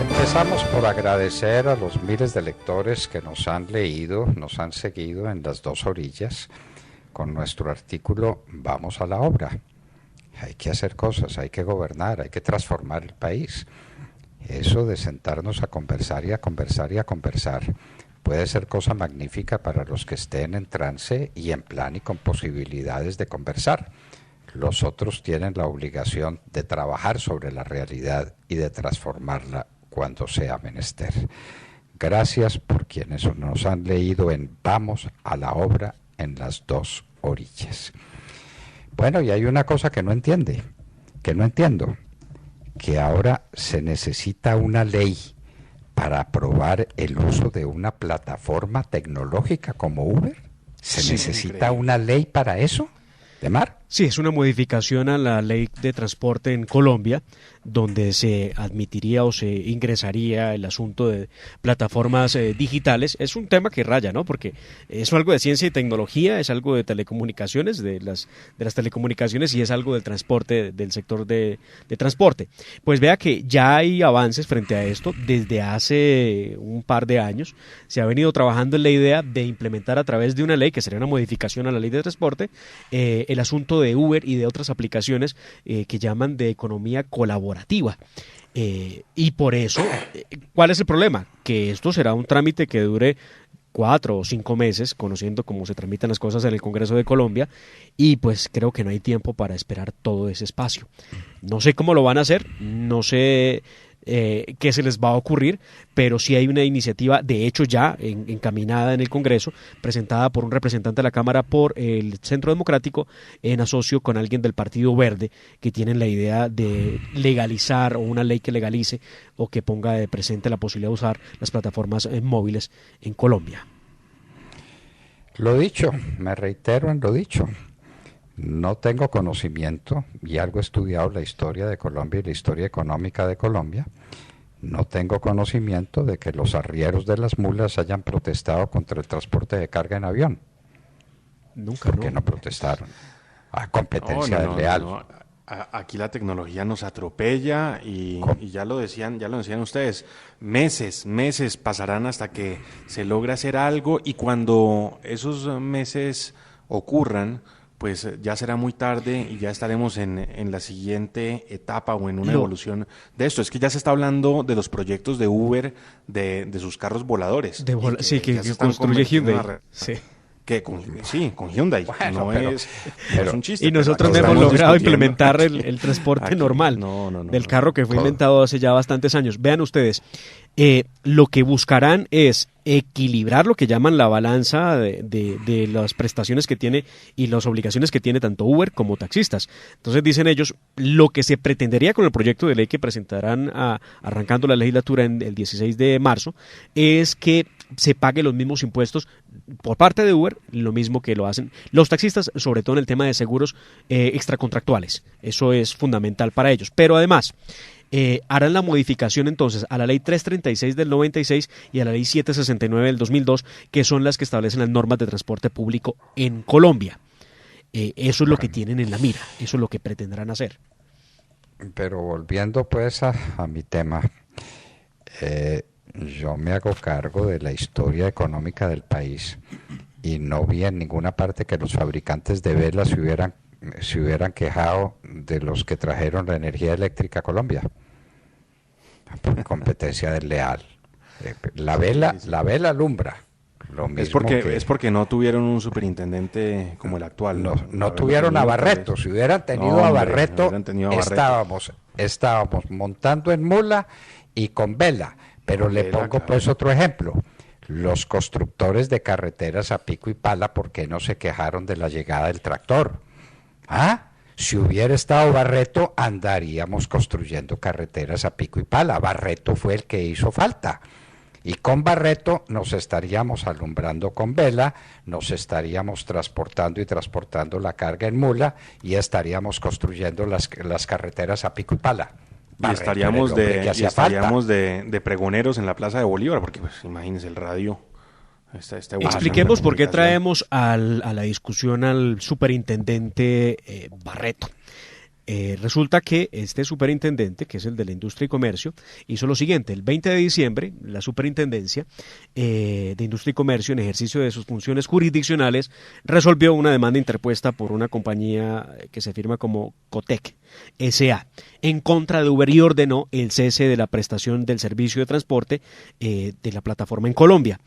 Empezamos por agradecer a los miles de lectores que nos han leído, nos han seguido en las dos orillas con nuestro artículo Vamos a la obra. Hay que hacer cosas, hay que gobernar, hay que transformar el país. Eso de sentarnos a conversar y a conversar y a conversar puede ser cosa magnífica para los que estén en trance y en plan y con posibilidades de conversar. Los otros tienen la obligación de trabajar sobre la realidad y de transformarla cuando sea menester. Gracias por quienes nos han leído en Vamos a la obra en las dos orillas. Bueno, y hay una cosa que no entiendo, que ahora se necesita una ley para aprobar el uso de una plataforma tecnológica como Uber. ¿Se necesita una ley para eso, Demar? Sí, es una modificación a la ley de transporte en Colombia, donde se admitiría o se ingresaría el asunto de plataformas digitales. Es un tema que raya, ¿no? Porque es algo de ciencia y tecnología, es algo de telecomunicaciones, de las telecomunicaciones, y es algo del transporte, del sector de transporte. Pues vea que ya hay avances frente a esto. Desde hace un par de años se ha venido trabajando en la idea de implementar a través de una ley, que sería una modificación a la ley de transporte, el asunto de Uber y de otras aplicaciones que llaman de economía colaborativa. Y por eso, ¿cuál es el problema? Que esto será un trámite que dure 4 o 5 meses, conociendo cómo se tramitan las cosas en el Congreso de Colombia, y pues creo que no hay tiempo para esperar todo ese espacio. No sé cómo lo van a hacer, no sé qué se les va a ocurrir, pero sí hay una iniciativa, de hecho ya encaminada en el Congreso, presentada por un representante de la Cámara por el Centro Democrático, en asocio con alguien del Partido Verde, que tienen la idea de legalizar, o una ley que legalice o que ponga de presente la posibilidad de usar las plataformas móviles en Colombia. Lo dicho, me reitero en lo dicho. No tengo conocimiento, y algo he estudiado la historia de Colombia y la historia económica de Colombia. No tengo conocimiento de que los arrieros de las mulas hayan protestado contra el transporte de carga en avión. Nunca. ¿Por qué no protestaron? A competencia desleal. Aquí la tecnología nos atropella y ya lo decían ustedes. Meses pasarán hasta que se logre hacer algo, y cuando esos meses ocurran, pues ya será muy tarde y ya estaremos en la siguiente etapa o en una evolución de esto. Es que ya se está hablando de los proyectos de Uber, de sus carros voladores. Que construye Hyundai. Con Hyundai. Bueno, no pero es un chiste. Y nosotros no hemos logrado implementar el transporte aquí, normal del carro que fue inventado hace ya bastantes años. Vean ustedes, lo que buscarán es equilibrar lo que llaman la balanza de las prestaciones que tiene y las obligaciones que tiene tanto Uber como taxistas. Entonces, dicen ellos, lo que se pretendería con el proyecto de ley que presentarán arrancando la legislatura en el 16 de marzo es que se pague los mismos impuestos por parte de Uber, lo mismo que lo hacen los taxistas, sobre todo en el tema de seguros extracontractuales. Eso es fundamental para ellos. Pero además, harán la modificación entonces a la ley 336 del 96 y a la ley 769 del 2002, que son las que establecen las normas de transporte público en Colombia. Eso es lo que tienen en la mira, eso es lo que pretenderán hacer. Pero volviendo pues a mi tema, yo me hago cargo de la historia económica del país y no vi en ninguna parte que los fabricantes de velas se hubieran quejado de los que trajeron la energía eléctrica a Colombia por competencia desleal. La vela alumbra. Lo mismo es porque no tuvieron un superintendente como el actual. No tuvieron a Barreto. Si hubieran tenido a Barreto, estábamos montando en mula y con vela. Pero le pongo pues otro ejemplo. Los constructores de carreteras a pico y pala, ¿por qué no se quejaron de la llegada del tractor? Si hubiera estado Barreto, andaríamos construyendo carreteras a pico y pala. Barreto fue el que hizo falta. Y con Barreto nos estaríamos alumbrando con vela, nos estaríamos transportando la carga en mula y estaríamos construyendo las carreteras a pico y pala. Y estaríamos de pregoneros en la Plaza de Bolívar, porque pues imagínense el radio. Expliquemos por qué traemos a la discusión al superintendente Barreto. Resulta que este superintendente, que es el de la Industria y Comercio, hizo lo siguiente. El 20 de diciembre, la superintendencia de Industria y Comercio, en ejercicio de sus funciones jurisdiccionales, resolvió una demanda interpuesta por una compañía que se firma como Cotec S.A. en contra de Uber y ordenó el cese de la prestación del servicio de transporte de la plataforma en Colombia.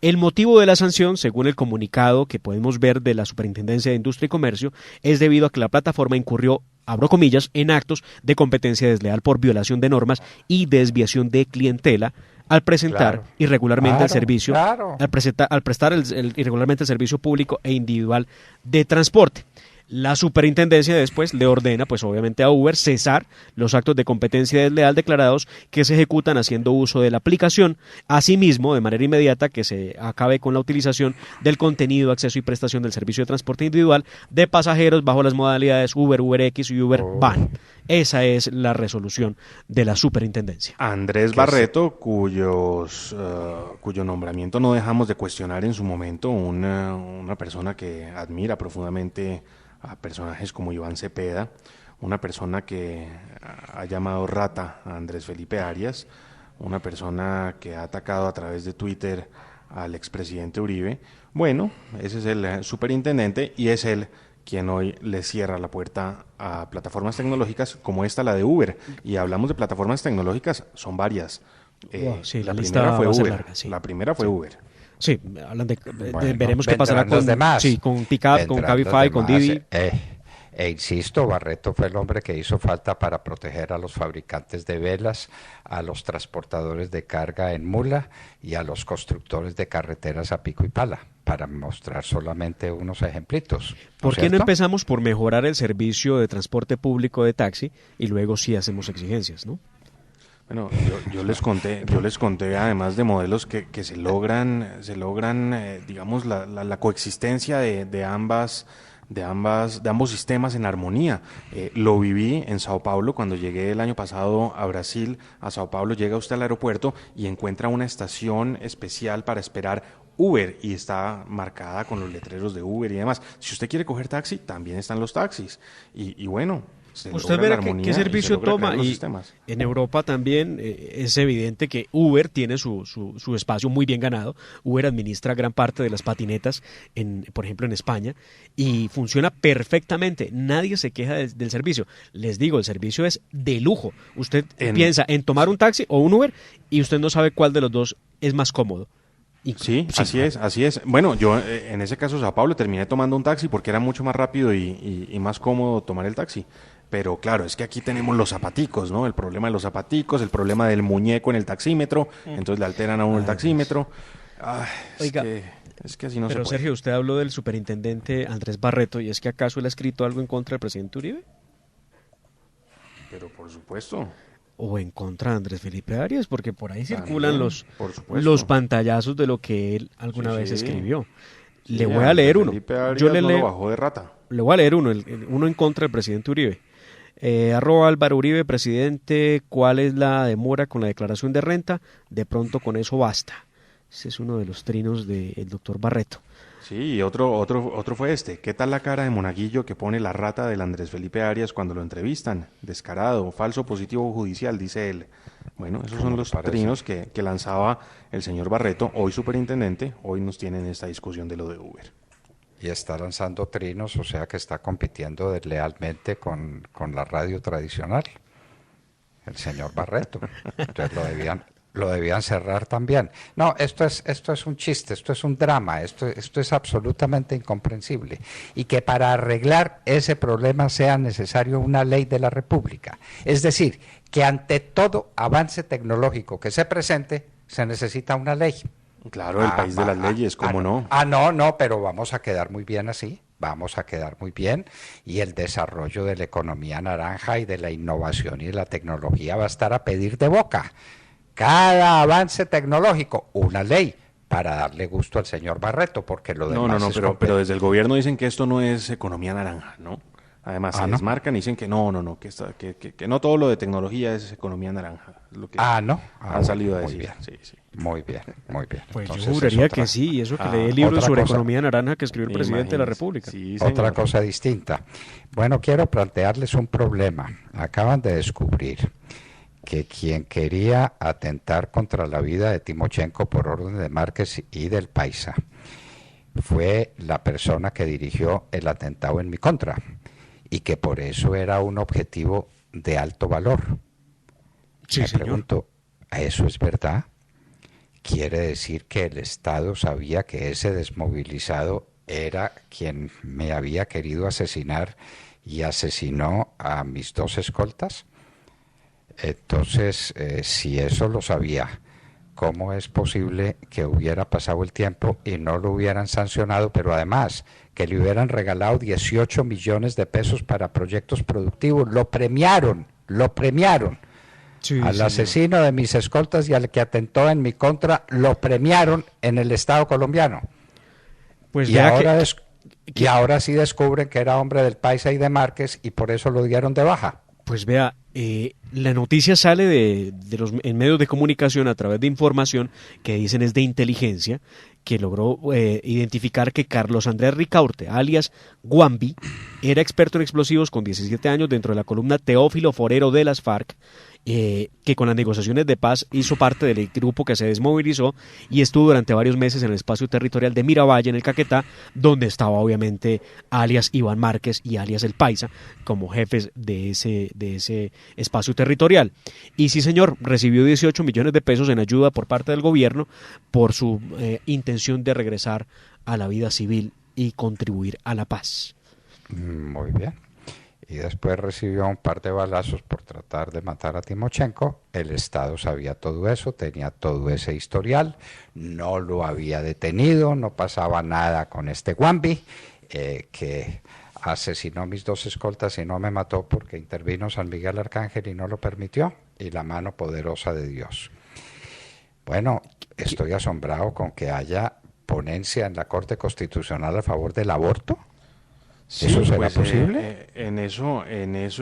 El motivo de la sanción, según el comunicado que podemos ver de la Superintendencia de Industria y Comercio, es debido a que la plataforma incurrió, abro comillas, en actos de competencia desleal por violación de normas y desviación de clientela al presentar irregularmente el servicio, al prestar irregularmente el servicio público e individual de transporte. La superintendencia después le ordena, pues obviamente a Uber, cesar los actos de competencia desleal declarados que se ejecutan haciendo uso de la aplicación. Asimismo, de manera inmediata, que se acabe con la utilización del contenido, acceso y prestación del servicio de transporte individual de pasajeros bajo las modalidades Uber, UberX y Uber Van. Esa es la resolución de la superintendencia. Andrés Barreto, cuyo nombramiento no dejamos de cuestionar en su momento, una persona que admira profundamente a personajes como Iván Cepeda, una persona que ha llamado rata a Andrés Felipe Arias, una persona que ha atacado a través de Twitter al expresidente Uribe. Bueno, ese es el superintendente y es él quien hoy le cierra la puerta a plataformas tecnológicas como esta, la de Uber. Y hablamos de plataformas tecnológicas, son varias. Sí, la primera fue Uber. Larga, sí. La primera fue Uber. Sí, hablan veremos qué pasará con, con Pickup, con Cabify, con Didi. Insisto, Barreto fue el hombre que hizo falta para proteger a los fabricantes de velas, a los transportadores de carga en mula y a los constructores de carreteras a pico y pala, para mostrar solamente unos ejemplitos. ¿Por qué no empezamos por mejorar el servicio de transporte público de taxi y luego sí hacemos exigencias, no? Bueno, yo les conté además de modelos que se logran, digamos, la coexistencia de ambos sistemas en armonía. Lo viví en Sao Paulo cuando llegué el año pasado a Brasil. A Sao Paulo llega usted al aeropuerto y encuentra una estación especial para esperar Uber y está marcada con los letreros de Uber y demás. Si usted quiere coger taxi, también están los taxis. Y bueno, usted verá qué servicio toma y en Europa también es evidente que Uber tiene su espacio muy bien ganado. Uber administra gran parte de las patinetas, por ejemplo en España, y funciona perfectamente. Nadie se queja del servicio. Les digo, el servicio es de lujo. Usted piensa en tomar un taxi o un Uber y usted no sabe cuál de los dos es más cómodo. Sí, así es. Bueno, yo en ese caso, Sao Paulo, terminé tomando un taxi porque era mucho más rápido y más cómodo tomar el taxi. Pero claro, es que aquí tenemos los zapaticos, ¿no? El problema de los zapaticos, el problema del muñeco en el taxímetro, entonces le alteran a uno el taxímetro. Oiga, es que así no se pero puede. Sergio, usted habló del superintendente Andrés Barreto, ¿y es que acaso él ha escrito algo en contra del presidente Uribe? Pero por supuesto. O en contra de Andrés Felipe Arias, porque por ahí circulan los pantallazos de lo que él alguna vez escribió. Le voy a leer uno. Yo le leo. Lo bajó de rata. Le voy a leer uno en contra del presidente Uribe. @Álvaro Uribe, presidente, ¿cuál es la demora con la declaración de renta? De pronto con eso basta. Ese es uno de los trinos del doctor Barreto. Sí, y otro fue este. ¿Qué tal la cara de monaguillo que pone la rata del Andrés Felipe Arias cuando lo entrevistan? Descarado, falso positivo judicial, dice él. Bueno, esos son los trinos que lanzaba el señor Barreto, hoy superintendente. Hoy nos tienen esta discusión de lo de Uber. Y está lanzando trinos, o sea que está compitiendo deslealmente con la radio tradicional, el señor Barreto. Entonces lo debían cerrar también. No, esto es un chiste, esto es un drama, esto es absolutamente incomprensible. Y que para arreglar ese problema sea necesario una ley de la República. Es decir, que ante todo avance tecnológico que se presente, se necesita una ley. Claro, el país de las leyes, ¿cómo no? No, pero vamos a quedar muy bien así, vamos a quedar muy bien y el desarrollo de la economía naranja y de la innovación y de la tecnología va a estar a pedir de boca. Cada avance tecnológico, una ley para darle gusto al señor Barreto, porque lo demás pero desde el gobierno dicen que esto no es economía naranja, ¿no? Además, se desmarcan y dicen que no, que no todo lo de tecnología es economía naranja. lo que no. han salido a decir. Bien. Sí, sí. Muy bien, muy bien. Pues Entonces, yo juraría que sí, y eso que leí el libro sobre economía naranja que escribió el presidente de la República. Sí, otra cosa distinta. Bueno, quiero plantearles un problema. Acaban de descubrir que quien quería atentar contra la vida de Timochenko por orden de Márquez y del Paisa fue la persona que dirigió el atentado en mi contra y que por eso era un objetivo de alto valor. Sí, Me señor. pregunto, ¿eso es verdad? ¿Quiere decir que el Estado sabía que ese desmovilizado era quien me había querido asesinar y asesinó a mis dos escoltas? Entonces, si eso lo sabía, ¿cómo es posible que hubiera pasado el tiempo y no lo hubieran sancionado, pero además que le hubieran regalado 18 millones de pesos para proyectos productivos? Lo premiaron. Sí, Al señor. asesino de mis escoltas y al que atentó en mi contra, lo premiaron en el Estado colombiano. Pues Y ahora sí descubren que era hombre del Paisa y de Márquez y por eso lo dieron de baja. Pues vea, la noticia sale de los en medios de comunicación a través de información que dicen es de inteligencia, que logró identificar que Carlos Andrés Ricaurte, alias Guambi, era experto en explosivos con 17 años dentro de la columna Teófilo Forero de las FARC, que con las negociaciones de paz hizo parte del grupo que se desmovilizó y estuvo durante varios meses en el espacio territorial de Miravalle, en el Caquetá, donde estaba obviamente alias Iván Márquez y alias El Paisa como jefes de ese espacio territorial. Y sí, señor, recibió 18 millones de pesos en ayuda por parte del gobierno por su intención de regresar a la vida civil y contribuir a la paz. Muy bien. Y después recibió un par de balazos por tratar de matar a Timochenko. El Estado sabía todo eso, tenía todo ese historial, no lo había detenido, no pasaba nada con este Guambi, que asesinó a mis dos escoltas y no me mató porque intervino San Miguel Arcángel y no lo permitió, y la mano poderosa de Dios. Bueno, estoy asombrado con que haya ponencia en la Corte Constitucional a favor del aborto. Sí, ¿Eso será pues, posible? en eso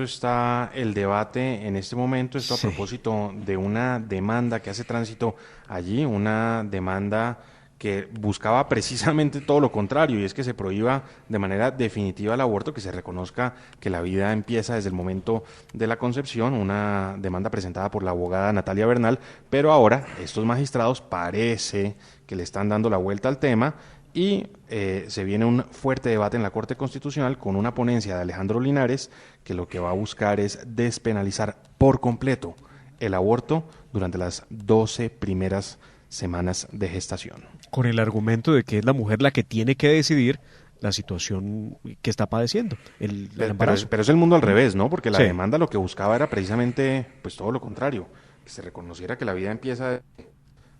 está el debate en este momento. Esto a propósito de una demanda que hace tránsito allí, una demanda que buscaba precisamente todo lo contrario, y es que se prohíba de manera definitiva el aborto, que se reconozca que la vida empieza desde el momento de la concepción, una demanda presentada por la abogada Natalia Bernal, pero ahora estos magistrados parece que le están dando la vuelta al tema y se viene un fuerte debate en la Corte Constitucional con una ponencia de Alejandro Linares que lo que va a buscar es despenalizar por completo el aborto durante las 12 primeras semanas de gestación. Con el argumento de que es la mujer la que tiene que decidir la situación que está padeciendo, el embarazo. Pero es el mundo al revés, ¿no? Porque la Sí. demanda lo que buscaba era precisamente pues todo lo contrario, que se reconociera que la vida empieza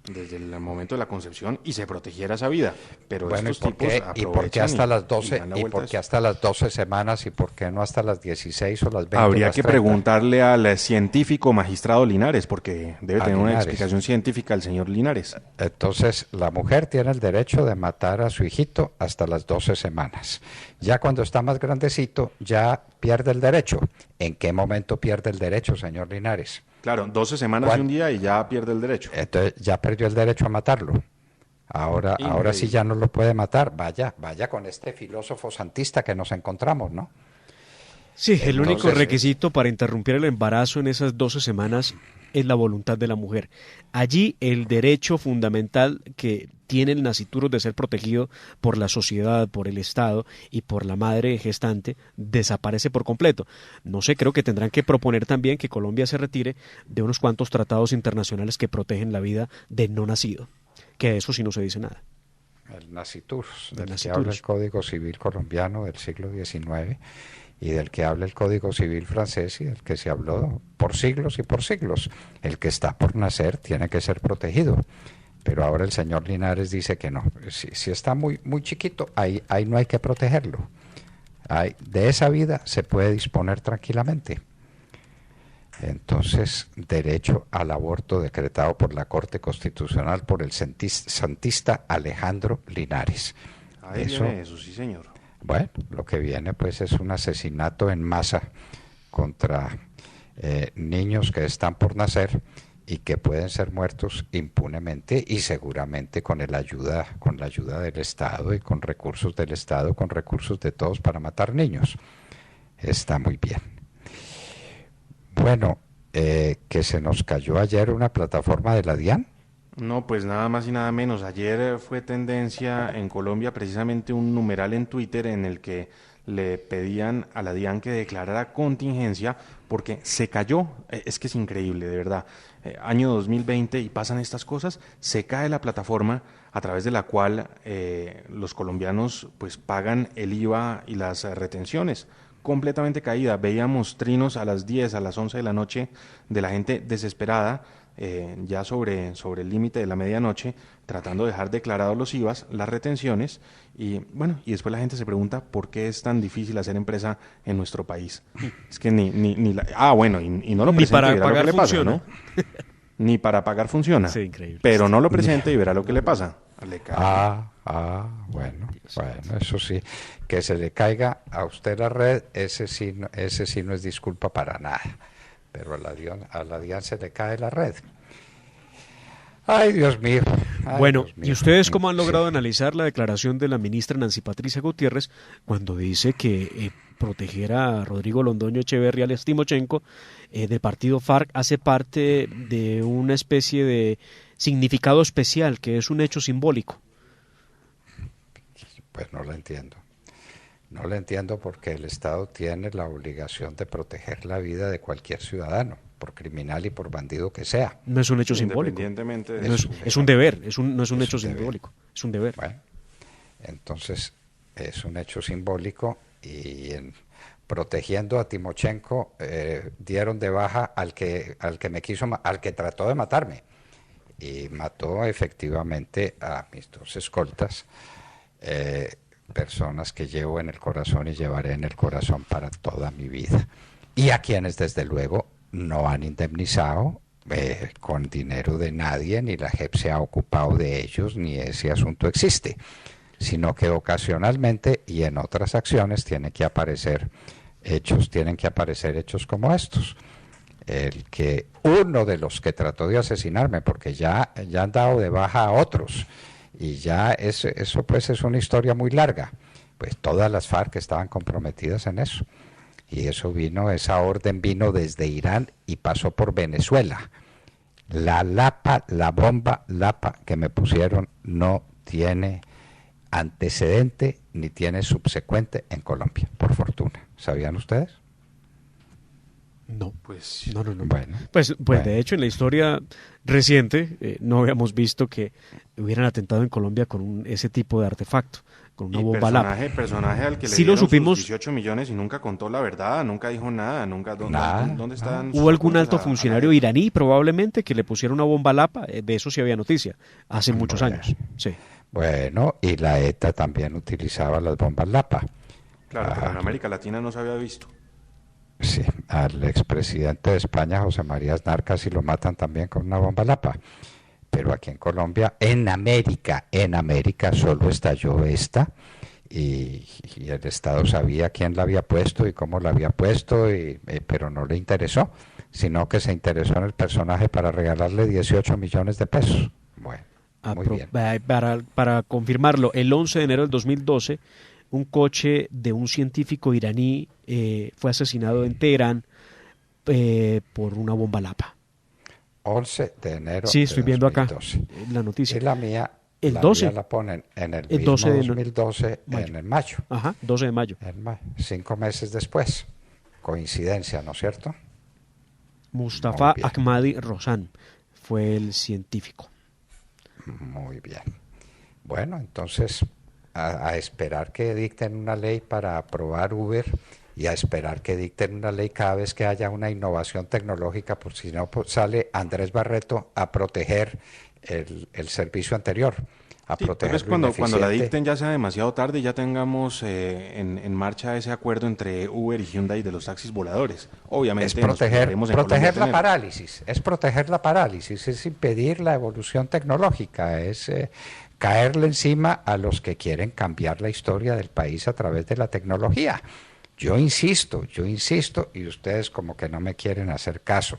desde el momento de la concepción y se protegiera esa vida. Pero Bueno, estos tipos ¿y por qué hasta las 12 dan la y vuelta a por qué eso. hasta las 12 semanas y por qué no hasta las 16 o las 20? Habría las que 30? preguntarle al científico magistrado Linares, porque debe A tener una Linares. explicación científica el señor Linares. Entonces, la mujer tiene el derecho de matar a su hijito hasta las 12 semanas. Ya cuando está más grandecito, ya pierde el derecho. ¿En qué momento pierde el derecho, señor Linares? Claro, 12 semanas y un día y ya pierde el derecho. Entonces, ya perdió el derecho a matarlo. Ahora sí ya no lo puede matar. Vaya con este filósofo santista que nos encontramos, ¿no? Sí, el único Entonces, requisito para interrumpir el embarazo en esas 12 semanas es la voluntad de la mujer. Allí el derecho fundamental que tiene el nacituro de ser protegido por la sociedad, por el Estado y por la madre gestante desaparece por completo. No sé, creo que tendrán que proponer también que Colombia se retire de unos cuantos tratados internacionales que protegen la vida de no nacido, que de eso sí no se dice nada. El nacitur, del que naciturus. habla el Código Civil colombiano del siglo XIX y del que habla el Código Civil francés y del que se habló por siglos y por siglos. El que está por nacer tiene que ser protegido. Pero ahora el señor Linares dice que no. Si está muy chiquito, ahí no hay que protegerlo. De esa vida se puede disponer tranquilamente. Entonces, derecho al aborto decretado por la Corte Constitucional por el santista Alejandro Linares. Ahí viene eso, sí señor. Bueno, lo que viene pues es un asesinato en masa contra niños que están por nacer y que pueden ser muertos impunemente y seguramente con la ayuda del Estado y con recursos del Estado, con recursos de todos para matar niños. Está muy bien. Bueno, que se nos cayó ayer una plataforma de la DIAN. No, pues nada más y nada menos. Ayer fue tendencia en Colombia precisamente un numeral en Twitter en el que le pedían a la DIAN que declarara contingencia porque se cayó. Es que es increíble, de verdad. Año 2020 y pasan estas cosas, se cae la plataforma a través de la cual los colombianos pues pagan el IVA y las retenciones. Completamente caída. Veíamos trinos a las 10, a las 11 de la noche de la gente desesperada, ya sobre el límite de la medianoche, tratando de dejar declarados los IVAs, las retenciones, y bueno, y después la gente se pregunta por qué es tan difícil hacer empresa en nuestro país. Es que bueno, y no lo Ni presenta para y verá lo pagar que le pasa, funciona. ¿no? Ni para pagar funciona. Sí, increíble. Pero no lo presenta y verá lo que le pasa. Le cae. Bueno, eso sí, que se le caiga a usted la red, ese sí no es disculpa para nada, pero a la DIAN se le cae la red. Ay, Dios mío. Bueno, Dios mío. ¿y ustedes cómo han logrado Sí. analizar la declaración de la ministra Nancy Patricia Gutiérrez cuando dice que proteger a Rodrigo Londoño Echeverría, alias Timochenko, del partido FARC, hace parte de una especie de significado especial, que es un hecho simbólico? Pues no lo entiendo. No lo entiendo porque el Estado tiene la obligación de proteger la vida de cualquier ciudadano, por criminal y por bandido que sea. No es un hecho simbólico. Independientemente de No eso. es un deber, no es un Es hecho un deber. simbólico, es un deber. Bueno, entonces es un hecho simbólico y protegiendo a Timochenko dieron de baja al que al que trató de matarme y mató efectivamente a mis dos escoltas, personas que llevo en el corazón y llevaré en el corazón para toda mi vida, y a quienes desde luego no han indemnizado con dinero de nadie, ni la JEP se ha ocupado de ellos, ni ese asunto existe, sino que ocasionalmente y en otras acciones tienen que aparecer hechos como estos. El que uno de los que trató de asesinarme, porque ya han dado de baja a otros, y ya eso pues es una historia muy larga, pues todas las FARC estaban comprometidas en eso, y esa orden vino desde Irán y pasó por Venezuela. La bomba Lapa que me pusieron no tiene antecedente ni tiene subsecuente en Colombia, por fortuna. ¿Sabían ustedes? No. Pues No. Bueno, Pues bueno. de hecho en la historia reciente no habíamos visto que hubieran atentado en Colombia con ese tipo de artefacto, con una y bomba Lapa. personaje al que le Sí lo dieron sus supimos. 18 millones y nunca contó la verdad, nunca dijo nada, Nada, ¿dónde están sus Hubo algún apuntes alto a la funcionario gente? iraní probablemente que le pusiera una bomba Lapa, de eso sí había noticia, hace muchos Bueno. años. Sí. Bueno, y la ETA también utilizaba las bombas Lapa. Claro, pero en Ah, América Latina no se había visto. Sí, al expresidente de España, José María Aznar, casi lo matan también con una bomba Lapa. Pero aquí en Colombia, en América solo estalló esta, y el Estado sabía quién la había puesto y cómo la había puesto, pero no le interesó, sino que se interesó en el personaje para regalarle 18 millones de pesos. Bueno, muy bien. Para confirmarlo, el 11 de enero del 2012, un coche de un científico iraní fue asesinado en Teherán por una bomba Lapa. 11 de enero Sí, de estoy viendo acá 2012. la noticia. Y la mía, El la 12. mía la ponen en el El mismo 12 de 2012, mayo. en el mayo. Ajá, 12 de mayo. 5 meses después. Coincidencia, ¿no es cierto? Mustafa Muy bien. Ahmadi Rozan fue el científico. Muy bien. Bueno, entonces a esperar que dicten una ley para aprobar Uber y a esperar que dicten una ley cada vez que haya una innovación tecnológica, por si no pues, sale Andrés Barreto a proteger el servicio anterior, a Sí, tal proteger vez lo cuando la ineficiente. dicten ya sea demasiado tarde y ya tengamos en marcha ese acuerdo entre Uber y Hyundai de los taxis voladores. Obviamente Es nos prepararemos en Colombia a proteger la tenerlo. parálisis, es impedir la evolución tecnológica, es caerle encima a los que quieren cambiar la historia del país a través de la tecnología. Yo insisto, y ustedes como que no me quieren hacer caso,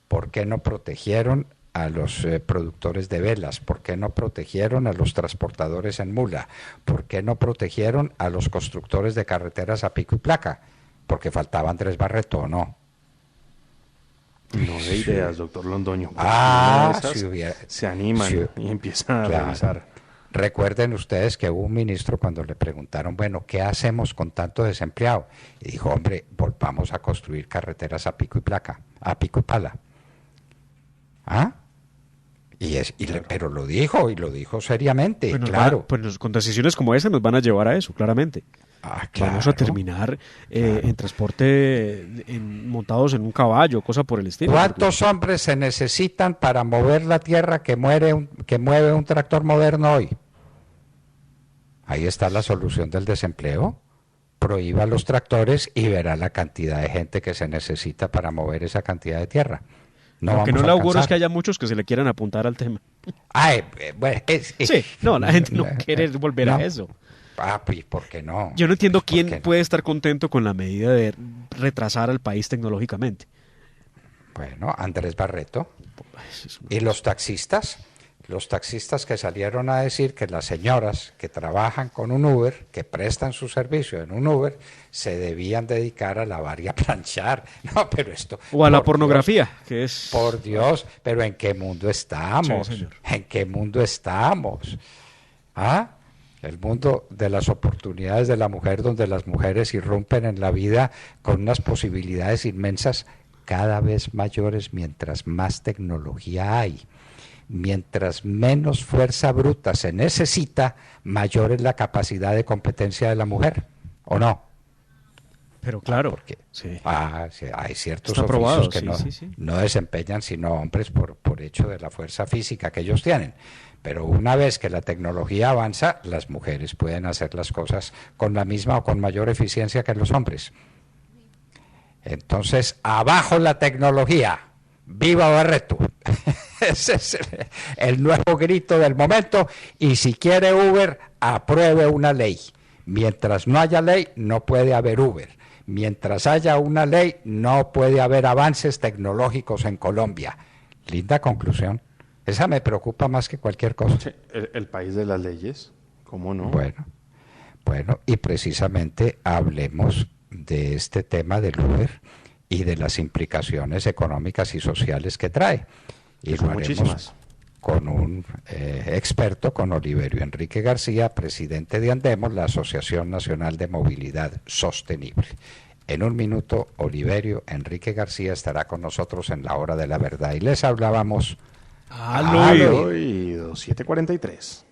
¿Por qué no protegieron a los productores de velas? ¿Por qué no protegieron a los transportadores en mula? ¿Por qué no protegieron a los constructores de carreteras a pico y placa? Porque faltaba Andrés Barreto, ¿o no? No de ideas, doctor Londoño. Si hubiera, se animan y empiezan a revisar. Recuerden ustedes que hubo un ministro cuando le preguntaron, bueno, ¿qué hacemos con tanto desempleado? Y dijo, hombre, volvamos a construir carreteras a pico y placa, a pico y pala. ¿Ah? Claro. Pero lo dijo seriamente, Pues claro. Con decisiones como esa nos van a llevar a eso, claramente. Claro. Vamos a terminar en transporte montados en un caballo, cosa por el estilo. ¿Cuántos hombres se necesitan para mover la tierra que mueve un tractor moderno hoy? Ahí está la solución del desempleo. Prohíba los tractores y verá la cantidad de gente que se necesita para mover esa cantidad de tierra. Lo que no le auguro es que haya muchos que se le quieran apuntar al tema. Sí, la gente no quiere volver a eso. Papi, ¿por qué no? Yo no entiendo quién puede estar contento con la medida de retrasar al país tecnológicamente. Bueno, Andrés Barreto. ¿Y los taxistas? Los taxistas que salieron a decir que las señoras que trabajan con un Uber, que prestan su servicio en un Uber, se debían dedicar a lavar y a planchar. No, pero esto... O a la pornografía, Dios, que es... Por Dios, pero ¿en qué mundo estamos? Sí, señor. ¿En qué mundo estamos? ¿Ah? El mundo de las oportunidades de la mujer, donde las mujeres irrumpen en la vida con unas posibilidades inmensas cada vez mayores mientras más tecnología hay. Mientras menos fuerza bruta se necesita, mayor es la capacidad de competencia de la mujer, ¿o no? Pero claro, porque sí. Hay ciertos Está probado, oficios que sí. no desempeñan sino hombres por hecho de la fuerza física que ellos tienen. Pero una vez que la tecnología avanza, las mujeres pueden hacer las cosas con la misma o con mayor eficiencia que los hombres. Entonces, abajo la tecnología. ¡Viva Barreto! Ese es el nuevo grito del momento. Y si quiere Uber, apruebe una ley. Mientras no haya ley, no puede haber Uber. Mientras haya una ley, no puede haber avances tecnológicos en Colombia. Linda conclusión. Esa me preocupa más que cualquier cosa. Sí, el país de las leyes, ¿cómo no? Bueno, y precisamente hablemos de este tema del Uber y de las implicaciones económicas y sociales que trae. Y lo haremos con un experto, con Oliverio Enrique García, presidente de Andemos, la Asociación Nacional de Movilidad Sostenible. En un minuto, Oliverio Enrique García estará con nosotros en la Hora de la Verdad y les hablábamos al oído. 7:43.